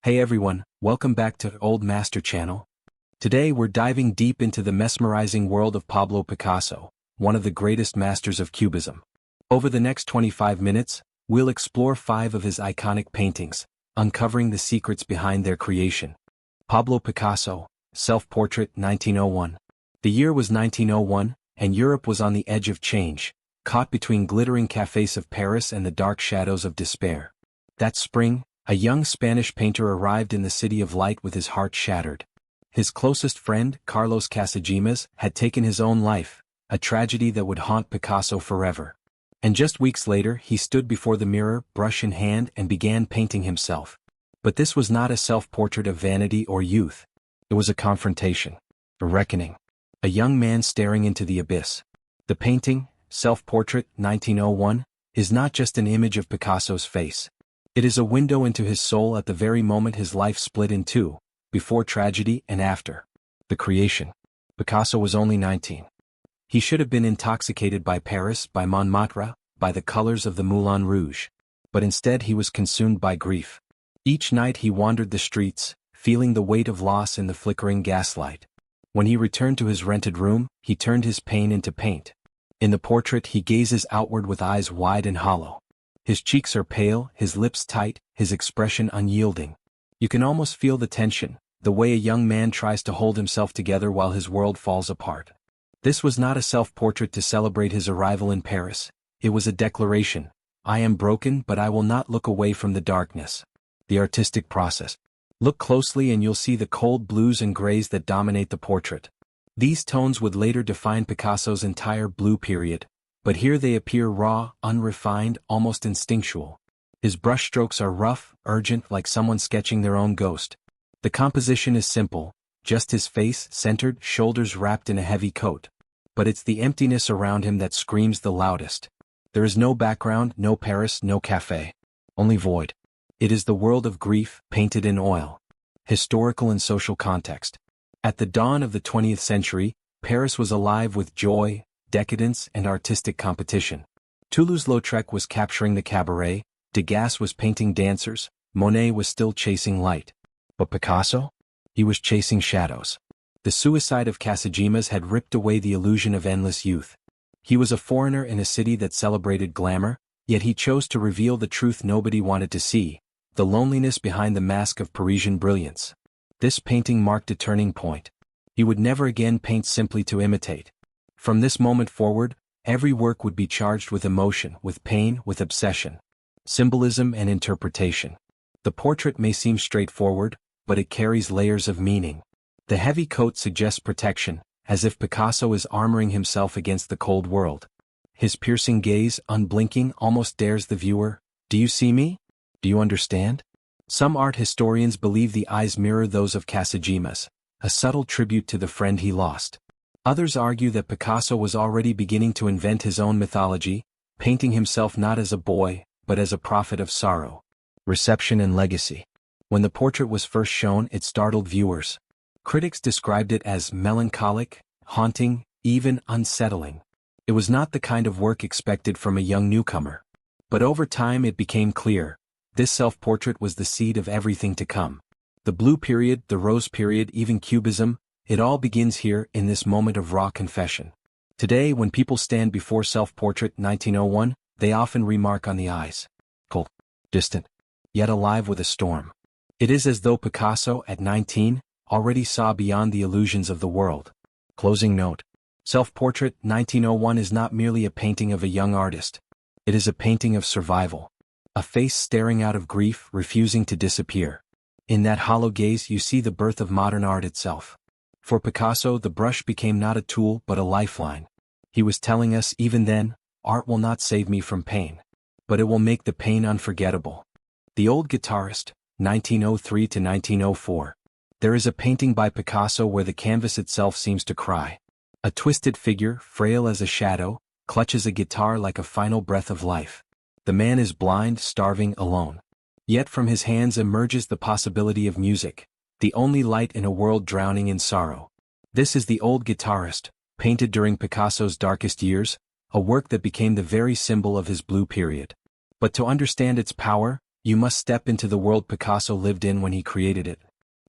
Hey everyone, welcome back to Old Master channel. Today we're diving deep into the mesmerizing world of Pablo Picasso, one of the greatest masters of Cubism. Over the next 25 minutes, we'll explore 5 of his iconic paintings, uncovering the secrets behind their creation. Pablo Picasso, Self-Portrait 1901. The year was 1901, and Europe was on the edge of change, caught between glittering cafes of Paris and the dark shadows of despair. That spring, a young Spanish painter arrived in the city of light with his heart shattered. His closest friend, Carlos Casagemas, had taken his own life, a tragedy that would haunt Picasso forever. And just weeks later he stood before the mirror, brush in hand, and began painting himself. But this was not a self-portrait of vanity or youth. It was a confrontation, a reckoning. A young man staring into the abyss. The painting, Self-Portrait 1901, is not just an image of Picasso's face. It is a window into his soul at the very moment his life split in two, before tragedy and after. The creation. Picasso was only 19. He should have been intoxicated by Paris, by Montmartre, by the colors of the Moulin Rouge. But instead he was consumed by grief. Each night he wandered the streets, feeling the weight of loss in the flickering gaslight. When he returned to his rented room, he turned his pain into paint. In the portrait he gazes outward with eyes wide and hollow. His cheeks are pale, his lips tight, his expression unyielding. You can almost feel the tension, the way a young man tries to hold himself together while his world falls apart. This was not a self-portrait to celebrate his arrival in Paris. It was a declaration. I am broken, but I will not look away from the darkness. The artistic process. Look closely and you'll see the cold blues and grays that dominate the portrait. These tones would later define Picasso's entire blue period. But here they appear raw, unrefined, almost instinctual. His brushstrokes are rough, urgent, like someone sketching their own ghost. The composition is simple, just his face, centered, shoulders wrapped in a heavy coat. But it's the emptiness around him that screams the loudest. There is no background, no Paris, no cafe. Only void. It is the world of grief, painted in oil. Historical and social context. At the dawn of the 20th century, Paris was alive with joy, decadence, and artistic competition. Toulouse-Lautrec was capturing the cabaret, Degas was painting dancers, Monet was still chasing light. But Picasso? He was chasing shadows. The suicide of Casagemas had ripped away the illusion of endless youth. He was a foreigner in a city that celebrated glamour, yet he chose to reveal the truth nobody wanted to see, the loneliness behind the mask of Parisian brilliance. This painting marked a turning point. He would never again paint simply to imitate. From this moment forward, every work would be charged with emotion, with pain, with obsession, symbolism and interpretation. The portrait may seem straightforward, but it carries layers of meaning. The heavy coat suggests protection, as if Picasso is armoring himself against the cold world. His piercing gaze, unblinking, almost dares the viewer. Do you see me? Do you understand? Some art historians believe the eyes mirror those of Casagemas, a subtle tribute to the friend he lost. Others argue that Picasso was already beginning to invent his own mythology, painting himself not as a boy, but as a prophet of sorrow. Reception and legacy. When the portrait was first shown, it startled viewers. Critics described it as melancholic, haunting, even unsettling. It was not the kind of work expected from a young newcomer. But over time it became clear. This self-portrait was the seed of everything to come. The blue period, the rose period, even Cubism, it all begins here in this moment of raw confession. Today, when people stand before Self-Portrait 1901, they often remark on the eyes. Cold, distant, yet alive with a storm. It is as though Picasso, at 19, already saw beyond the illusions of the world. Closing note. Self-Portrait 1901 is not merely a painting of a young artist. It is a painting of survival. A face staring out of grief, refusing to disappear. In that hollow gaze you see the birth of modern art itself. For Picasso, the brush became not a tool but a lifeline. He was telling us even then, art will not save me from pain. But it will make the pain unforgettable. The Old Guitarist, 1903 to 1904. There is a painting by Picasso where the canvas itself seems to cry. A twisted figure, frail as a shadow, clutches a guitar like a final breath of life. The man is blind, starving, alone. Yet from his hands emerges the possibility of music, the only light in a world drowning in sorrow. This is The Old Guitarist, painted during Picasso's darkest years, a work that became the very symbol of his blue period. But to understand its power, You must step into the world Picasso lived in when he created it.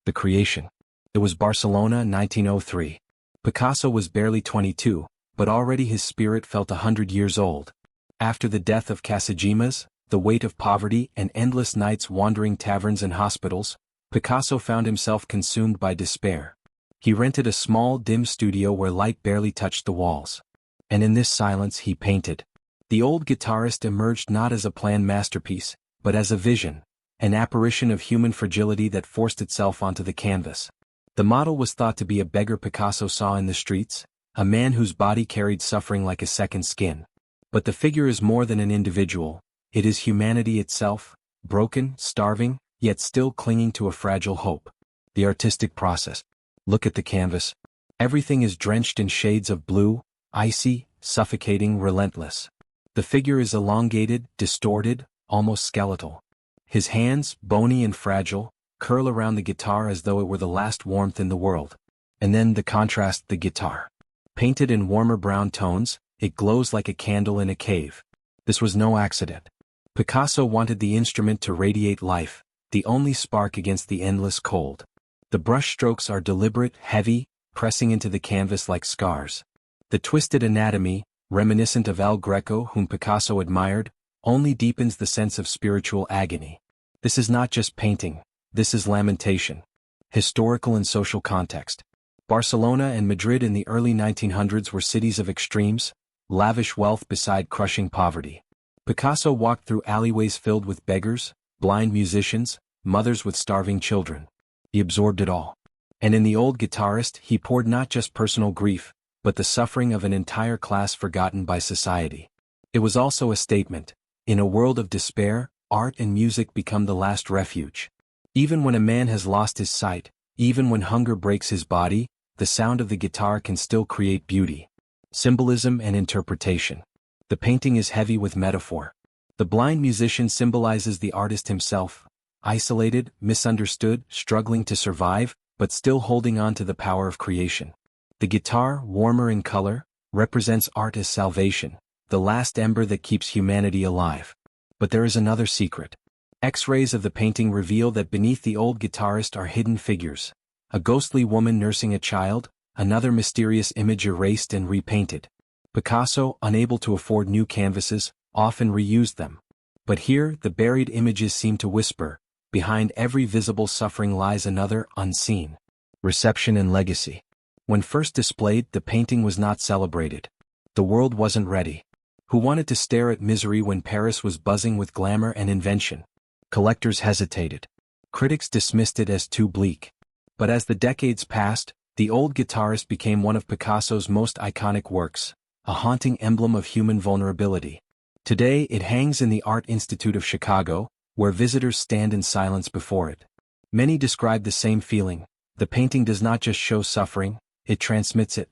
The creation. It was Barcelona, 1903. Picasso was barely 22, but already his spirit felt 100 years old. After the death of Casagemas, the weight of poverty and endless nights wandering taverns and hospitals, Picasso found himself consumed by despair. He rented a small, dim studio where light barely touched the walls. And in this silence he painted. The Old Guitarist emerged not as a planned masterpiece, but as a vision, an apparition of human fragility that forced itself onto the canvas. The model was thought to be a beggar Picasso saw in the streets, a man whose body carried suffering like a second skin. But the figure is more than an individual, it is humanity itself, broken, starving, yet still clinging to a fragile hope. The artistic process. Look at the canvas. Everything is drenched in shades of blue, icy, suffocating, relentless. The figure is elongated, distorted, almost skeletal. His hands, bony and fragile, curl around the guitar as though it were the last warmth in the world. And then the contrast, the guitar. Painted in warmer brown tones, it glows like a candle in a cave. This was no accident. Picasso wanted the instrument to radiate life, the only spark against the endless cold. The brush strokes are deliberate, heavy, pressing into the canvas like scars. The twisted anatomy, reminiscent of El Greco whom Picasso admired, only deepens the sense of spiritual agony. This is not just painting, this is lamentation. Historical and social context. Barcelona and Madrid in the early 1900s were cities of extremes, lavish wealth beside crushing poverty. Picasso walked through alleyways filled with beggars, blind musicians, mothers with starving children. He absorbed it all. And in The Old Guitarist he poured not just personal grief, but the suffering of an entire class forgotten by society. It was also a statement. In a world of despair, art and music become the last refuge. Even when a man has lost his sight, even when hunger breaks his body, the sound of the guitar can still create beauty. Symbolism and interpretation. The painting is heavy with metaphor. The blind musician symbolizes the artist himself, isolated, misunderstood, struggling to survive, but still holding on to the power of creation. The guitar, warmer in color, represents art as salvation, the last ember that keeps humanity alive. But there is another secret. X-rays of the painting reveal that beneath the Old Guitarist are hidden figures. A ghostly woman nursing a child, another mysterious image erased and repainted. Picasso, unable to afford new canvases, often reused them. But here, the buried images seem to whisper, behind every visible suffering lies another, unseen. Reception and legacy. When first displayed, the painting was not celebrated. The world wasn't ready. Who wanted to stare at misery when Paris was buzzing with glamour and invention? Collectors hesitated. Critics dismissed it as too bleak. But as the decades passed, The Old Guitarist became one of Picasso's most iconic works, a haunting emblem of human vulnerability. Today it hangs in the Art Institute of Chicago, where visitors stand in silence before it. Many describe the same feeling. The painting does not just show suffering, it transmits it.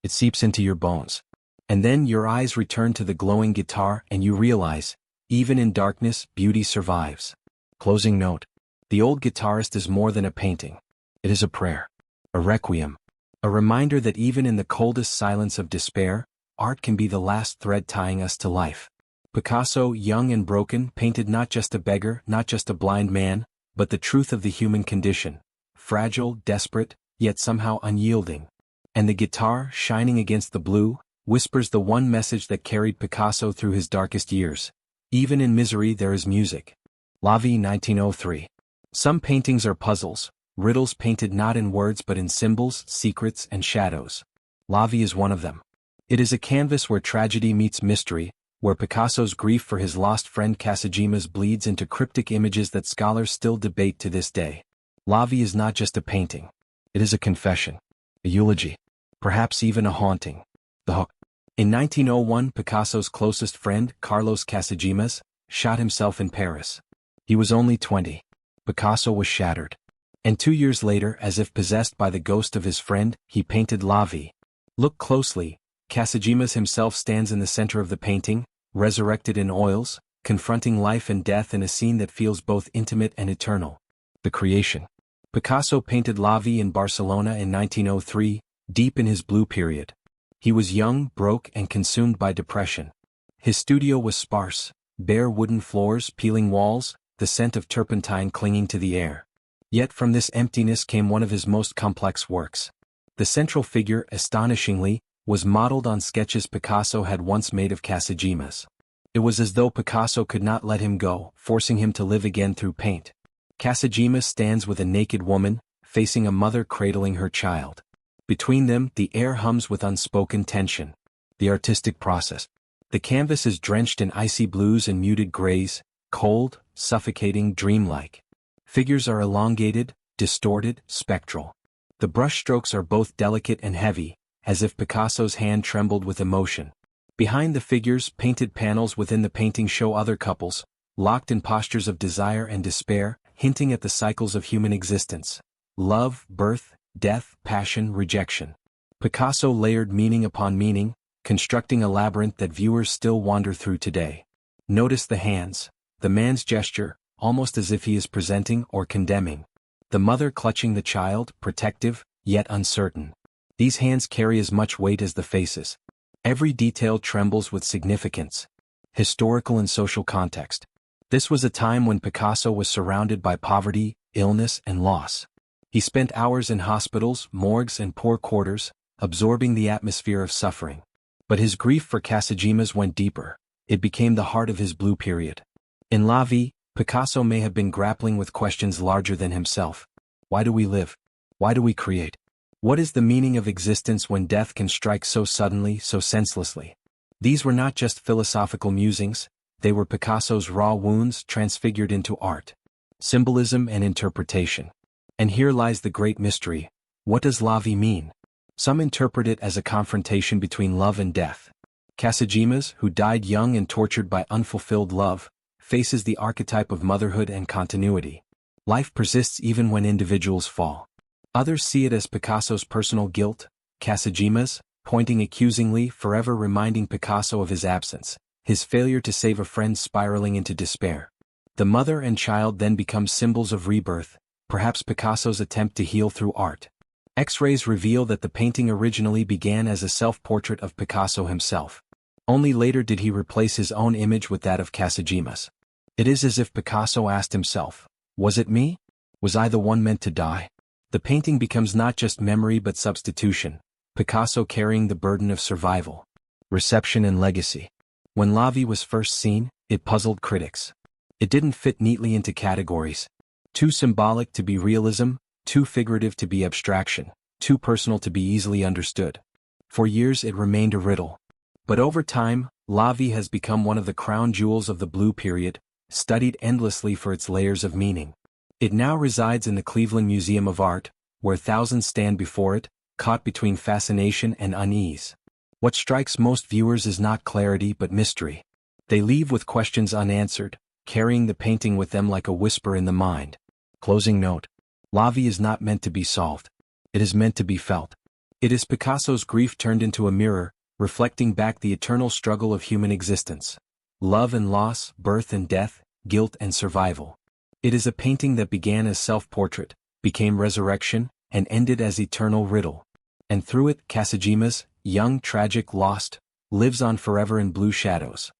It seeps into your bones. And then your eyes return to the glowing guitar and you realize, even in darkness, beauty survives. Closing note. The Old Guitarist is more than a painting. It is a prayer. A requiem. A reminder that even in the coldest silence of despair, art can be the last thread tying us to life. Picasso, young and broken, painted not just a beggar, not just a blind man, but the truth of the human condition. Fragile, desperate, yet somehow unyielding. And the guitar, shining against the blue, whispers the one message that carried Picasso through his darkest years. Even in misery there is music. La Vie, 1903. Some paintings are puzzles, riddles painted not in words but in symbols, secrets, and shadows. La Vie is one of them. It is a canvas where tragedy meets mystery, where Picasso's grief for his lost friend Casagemas bleeds into cryptic images that scholars still debate to this day. La Vie is not just a painting. It is a confession, a eulogy, perhaps even a haunting. The hook. In 1901, Picasso's closest friend, Carlos Casagemas, shot himself in Paris. He was only 20. Picasso was shattered. And 2 years later, as if possessed by the ghost of his friend, he painted La Vie. Look closely. Casagemas himself stands in the center of the painting, resurrected in oils, confronting life and death in a scene that feels both intimate and eternal. The creation. Picasso painted La Vie in Barcelona in 1903, deep in his blue period. He was young, broke, and consumed by depression. His studio was sparse, bare wooden floors, peeling walls, the scent of turpentine clinging to the air. Yet from this emptiness came one of his most complex works. The central figure, astonishingly, was modeled on sketches Picasso had once made of Casagemas. It was as though Picasso could not let him go, forcing him to live again through paint. Casagemas stands with a naked woman, facing a mother cradling her child. Between them, the air hums with unspoken tension. The artistic process. The canvas is drenched in icy blues and muted grays, cold, suffocating, dreamlike. Figures are elongated, distorted, spectral. The brushstrokes are both delicate and heavy, as if Picasso's hand trembled with emotion. Behind the figures, painted panels within the painting show other couples, locked in postures of desire and despair, hinting at the cycles of human existence. Love, birth, death, passion, rejection. Picasso layered meaning upon meaning, constructing a labyrinth that viewers still wander through today. Notice the hands, the man's gesture, almost as if he is presenting or condemning. The mother clutching the child, protective, yet uncertain. These hands carry as much weight as the faces. Every detail trembles with significance. Historical and social context. This was a time when Picasso was surrounded by poverty, illness, and loss. He spent hours in hospitals, morgues, and poor quarters, absorbing the atmosphere of suffering. But his grief for Casagemas went deeper. It became the heart of his blue period. In La Vie, Picasso may have been grappling with questions larger than himself. Why do we live? Why do we create? What is the meaning of existence when death can strike so suddenly, so senselessly? These were not just philosophical musings, they were Picasso's raw wounds transfigured into art. Symbolism and interpretation. And here lies the great mystery. What does La Vie mean? Some interpret it as a confrontation between love and death. Casagemas, who died young and tortured by unfulfilled love, faces the archetype of motherhood and continuity. Life persists even when individuals fall. Others see it as Picasso's personal guilt, Casagemas, pointing accusingly, forever reminding Picasso of his absence, his failure to save a friend spiraling into despair. The mother and child then become symbols of rebirth, perhaps Picasso's attempt to heal through art. X-rays reveal that the painting originally began as a self-portrait of Picasso himself. Only later did he replace his own image with that of Casagemas. It is as if Picasso asked himself, was it me? Was I the one meant to die? The painting becomes not just memory but substitution, Picasso carrying the burden of survival. Reception and legacy. When La Vie was first seen, it puzzled critics. It didn't fit neatly into categories. Too symbolic to be realism, too figurative to be abstraction, too personal to be easily understood. For years it remained a riddle. But over time, La Vie has become one of the crown jewels of the blue period, studied endlessly for its layers of meaning. It now resides in the Cleveland Museum of Art, where thousands stand before it, caught between fascination and unease. What strikes most viewers is not clarity but mystery. They leave with questions unanswered, carrying the painting with them like a whisper in the mind. Closing note. La Vie is not meant to be solved. It is meant to be felt. It is Picasso's grief turned into a mirror, reflecting back the eternal struggle of human existence. Love and loss, birth and death, guilt and survival. It is a painting that began as self-portrait, became resurrection, and ended as eternal riddle. And through it, Casagemas, young, tragic, lost, lives on forever in blue shadows.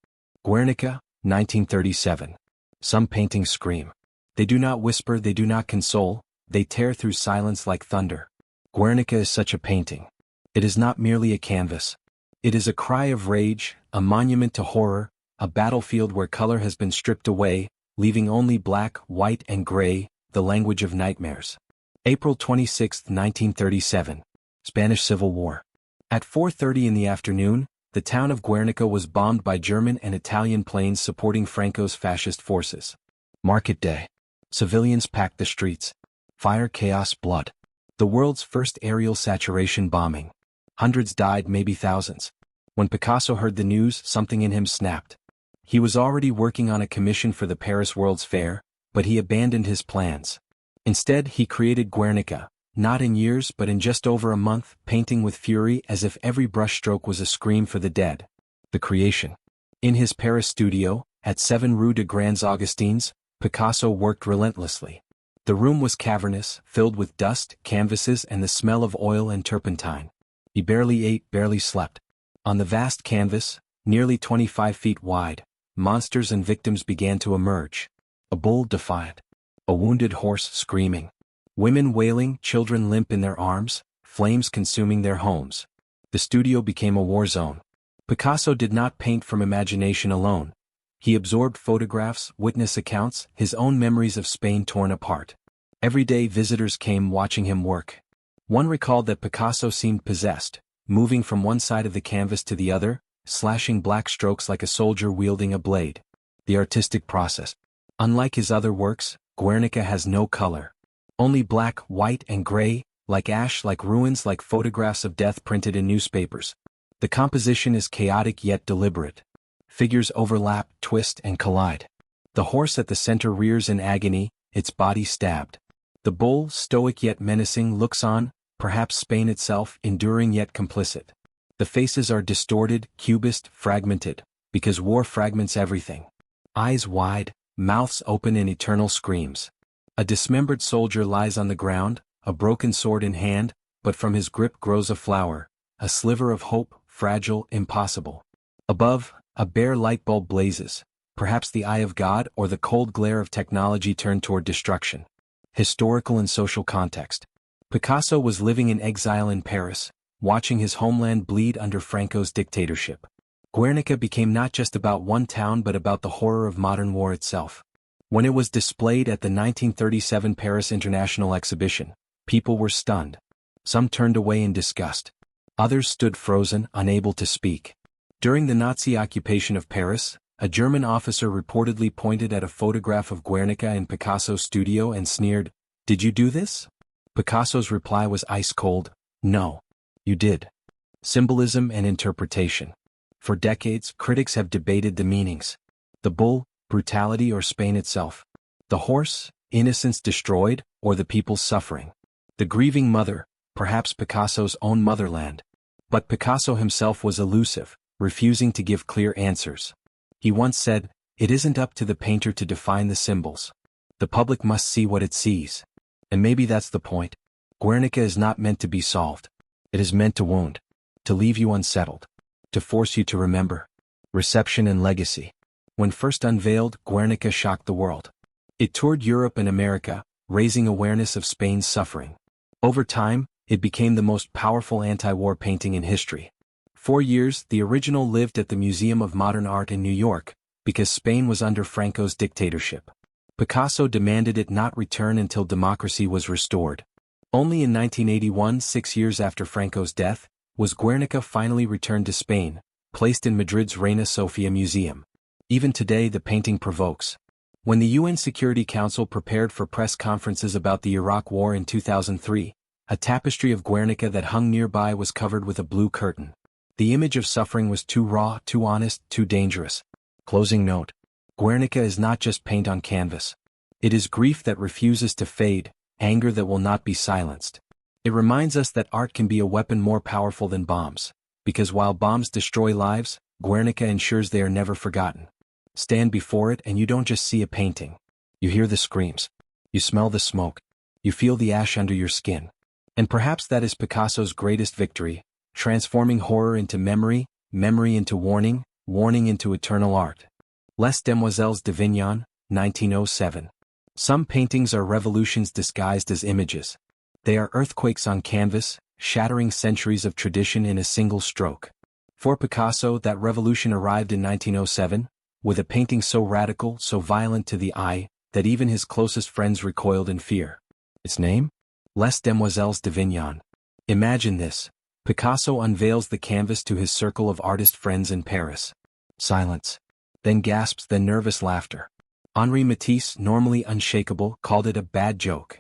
Guernica, 1937. Some paintings scream. They do not whisper, they do not console, they tear through silence like thunder. Guernica is such a painting. It is not merely a canvas. It is a cry of rage, a monument to horror, a battlefield where color has been stripped away, leaving only black, white, and gray, the language of nightmares. April 26, 1937. Spanish Civil War. At 4:30 in the afternoon, the town of Guernica was bombed by German and Italian planes supporting Franco's fascist forces. Market day. Civilians packed the streets. Fire, chaos, blood. The world's first aerial saturation bombing. Hundreds died, maybe thousands. When Picasso heard the news, something in him snapped. He was already working on a commission for the Paris World's Fair, but he abandoned his plans. Instead, he created Guernica, not in years but in just over a month, painting with fury as if every brushstroke was a scream for the dead. The creation. In his Paris studio, at 7 Rue de Grands Augustins, Picasso worked relentlessly. The room was cavernous, filled with dust, canvases, and the smell of oil and turpentine. He barely ate, barely slept. On the vast canvas, nearly 25 feet wide, monsters and victims began to emerge. A bull defiant. A wounded horse screaming. Women wailing, children limp in their arms, flames consuming their homes. The studio became a war zone. Picasso did not paint from imagination alone. He absorbed photographs, witness accounts, his own memories of Spain torn apart. Every day visitors came watching him work. One recalled that Picasso seemed possessed, moving from one side of the canvas to the other, slashing black strokes like a soldier wielding a blade. The artistic process. Unlike his other works, Guernica has no color. Only black, white, and gray, like ash, like ruins, like photographs of death printed in newspapers. The composition is chaotic yet deliberate. Figures overlap, twist, and collide. The horse at the center rears in agony, its body stabbed. The bull, stoic yet menacing, looks on, perhaps Spain itself, enduring yet complicit. The faces are distorted, cubist, fragmented, because war fragments everything. Eyes wide, mouths open in eternal screams. A dismembered soldier lies on the ground, a broken sword in hand, but from his grip grows a flower, a sliver of hope, fragile, impossible. Above, a bare light bulb blazes, perhaps the eye of God or the cold glare of technology turned toward destruction. Historical and social context. Picasso was living in exile in Paris, watching his homeland bleed under Franco's dictatorship. Guernica became not just about one town but about the horror of modern war itself. When it was displayed at the 1937 Paris International Exhibition, people were stunned. Some turned away in disgust. Others stood frozen, unable to speak. During the Nazi occupation of Paris, a German officer reportedly pointed at a photograph of Guernica in Picasso's studio and sneered, "Did you do this?" Picasso's reply was ice cold, "No. You did." Symbolism and interpretation. For decades, critics have debated the meanings. The bull, brutality or Spain itself. The horse, innocence destroyed, or the people's suffering. The grieving mother, perhaps Picasso's own motherland. But Picasso himself was elusive, refusing to give clear answers. He once said, "It isn't up to the painter to define the symbols. The public must see what it sees." And maybe that's the point. Guernica is not meant to be solved. It is meant to wound, to leave you unsettled, to force you to remember. Reception and legacy. When first unveiled, Guernica shocked the world. It toured Europe and America, raising awareness of Spain's suffering. Over time, it became the most powerful anti-war painting in history. For years, the original lived at the Museum of Modern Art in New York, because Spain was under Franco's dictatorship. Picasso demanded it not return until democracy was restored. Only in 1981, 6 years after Franco's death, was Guernica finally returned to Spain, placed in Madrid's Reina Sofia Museum. Even today the painting provokes. When the UN Security Council prepared for press conferences about the Iraq War in 2003, a tapestry of Guernica that hung nearby was covered with a blue curtain. The image of suffering was too raw, too honest, too dangerous. Closing note. Guernica is not just paint on canvas. It is grief that refuses to fade, anger that will not be silenced. It reminds us that art can be a weapon more powerful than bombs, because while bombs destroy lives, Guernica ensures they are never forgotten. Stand before it and you don't just see a painting. You hear the screams. You smell the smoke. You feel the ash under your skin. And perhaps that is Picasso's greatest victory, transforming horror into memory, memory into warning, warning into eternal art. Les Demoiselles d'Avignon, 1907. Some paintings are revolutions disguised as images. They are earthquakes on canvas, shattering centuries of tradition in a single stroke. For Picasso, that revolution arrived in 1907, with a painting so radical, so violent to the eye, that even his closest friends recoiled in fear. Its name? Les Demoiselles d'Avignon. Imagine this. Picasso unveils the canvas to his circle of artist friends in Paris. Silence. Then gasps, then nervous laughter. Henri Matisse, normally unshakable, called it a bad joke.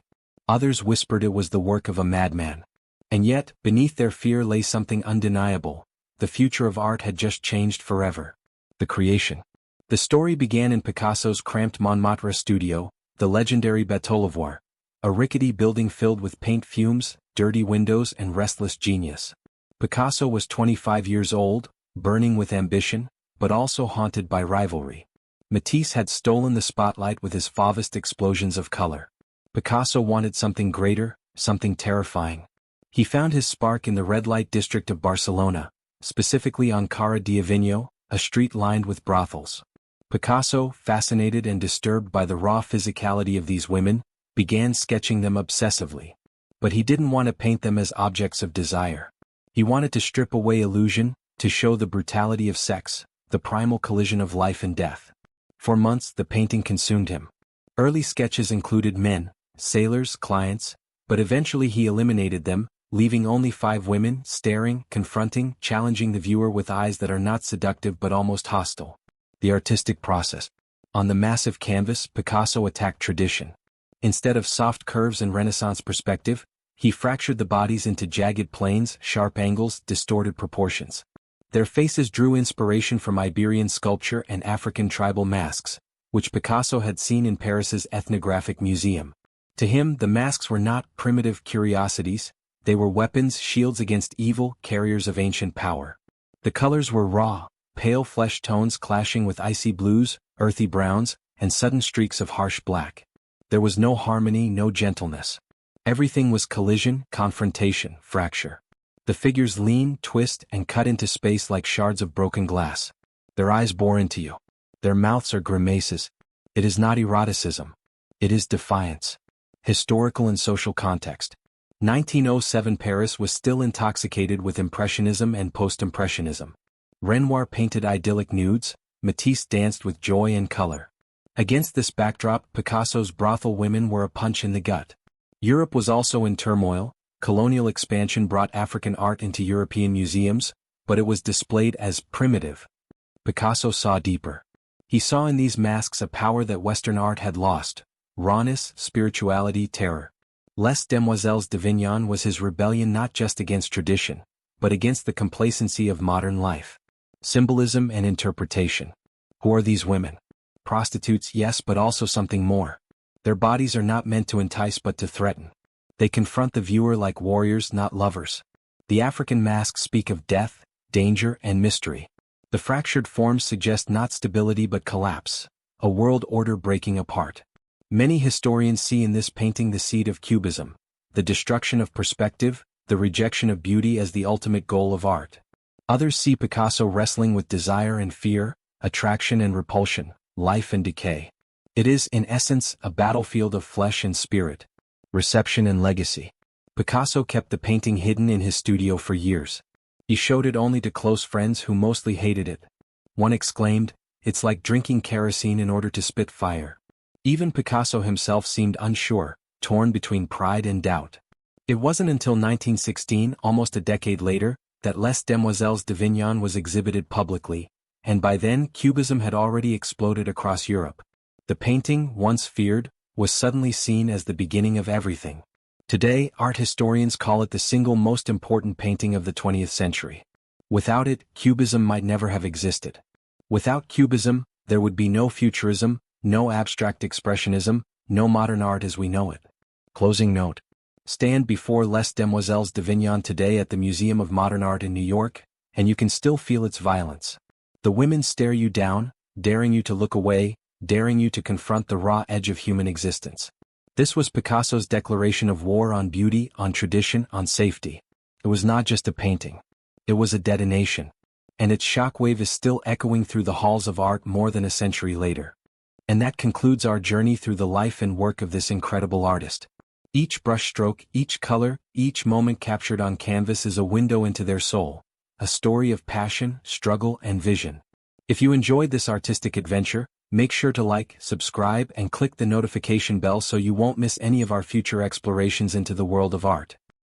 Others whispered it was the work of a madman. And yet, beneath their fear lay something undeniable. The future of art had just changed forever. The creation. The story began in Picasso's cramped Montmartre studio, the legendary Batolivoire, a rickety building filled with paint fumes, dirty windows and restless genius. Picasso was 25 years old, burning with ambition, but also haunted by rivalry. Matisse had stolen the spotlight with his Fauvist explosions of color. Picasso wanted something greater, something terrifying. He found his spark in the red light district of Barcelona, specifically on Cara d'Avignon, a street lined with brothels. Picasso, fascinated and disturbed by the raw physicality of these women, began sketching them obsessively. But he didn't want to paint them as objects of desire. He wanted to strip away illusion, to show the brutality of sex, the primal collision of life and death. For months the painting consumed him. Early sketches included men, sailors, clients, but eventually he eliminated them, leaving only 5 women, staring, confronting, challenging the viewer with eyes that are not seductive but almost hostile. The artistic process. On the massive canvas, Picasso attacked tradition. Instead of soft curves and Renaissance perspective, he fractured the bodies into jagged planes, sharp angles, distorted proportions. Their faces drew inspiration from Iberian sculpture and African tribal masks, which Picasso had seen in Paris's ethnographic museum. To him, the masks were not primitive curiosities, they were weapons, shields against evil, carriers of ancient power. The colors were raw, pale flesh tones clashing with icy blues, earthy browns, and sudden streaks of harsh black. There was no harmony, no gentleness. Everything was collision, confrontation, fracture. The figures lean, twist, and cut into space like shards of broken glass. Their eyes bore into you. Their mouths are grimaces. It is not eroticism. It is defiance. Historical and social context. 1907 Paris was still intoxicated with Impressionism and Post-Impressionism. Renoir painted idyllic nudes, Matisse danced with joy and color. Against this backdrop, Picasso's brothel women were a punch in the gut. Europe was also in turmoil. Colonial expansion brought African art into European museums, but it was displayed as primitive. Picasso saw deeper. He saw in these masks a power that Western art had lost: rawness, spirituality, terror. Les Demoiselles d'Avignon was his rebellion not just against tradition, but against the complacency of modern life. Symbolism and interpretation. Who are these women? Prostitutes, yes, but also something more. Their bodies are not meant to entice but to threaten. They confront the viewer like warriors, not lovers. The African masks speak of death, danger, and mystery. The fractured forms suggest not stability but collapse, a world order breaking apart. Many historians see in this painting the seed of Cubism, the destruction of perspective, the rejection of beauty as the ultimate goal of art. Others see Picasso wrestling with desire and fear, attraction and repulsion, life and decay. It is, in essence, a battlefield of flesh and spirit, reception and legacy. Picasso kept the painting hidden in his studio for years. He showed it only to close friends who mostly hated it. One exclaimed, "It's like drinking kerosene in order to spit fire." Even Picasso himself seemed unsure, torn between pride and doubt. It wasn't until 1916, almost a decade later, that Les Demoiselles d'Avignon was exhibited publicly, and by then Cubism had already exploded across Europe. The painting, once feared, was suddenly seen as the beginning of everything. Today, art historians call it the single most important painting of the 20th century. Without it, Cubism might never have existed. Without Cubism, there would be no Futurism, no abstract expressionism, no modern art as we know it. Closing note. Stand before Les Demoiselles d'Avignon today at the Museum of Modern Art in New York, and you can still feel its violence. The women stare you down, daring you to look away, daring you to confront the raw edge of human existence. This was Picasso's declaration of war on beauty, on tradition, on safety. It was not just a painting. It was a detonation. And its shockwave is still echoing through the halls of art more than a century later. And that concludes our journey through the life and work of this incredible artist. Each brushstroke, each color, each moment captured on canvas is a window into their soul, a story of passion, struggle, and vision. If you enjoyed this artistic adventure, make sure to like, subscribe, and click the notification bell so you won't miss any of our future explorations into the world of art.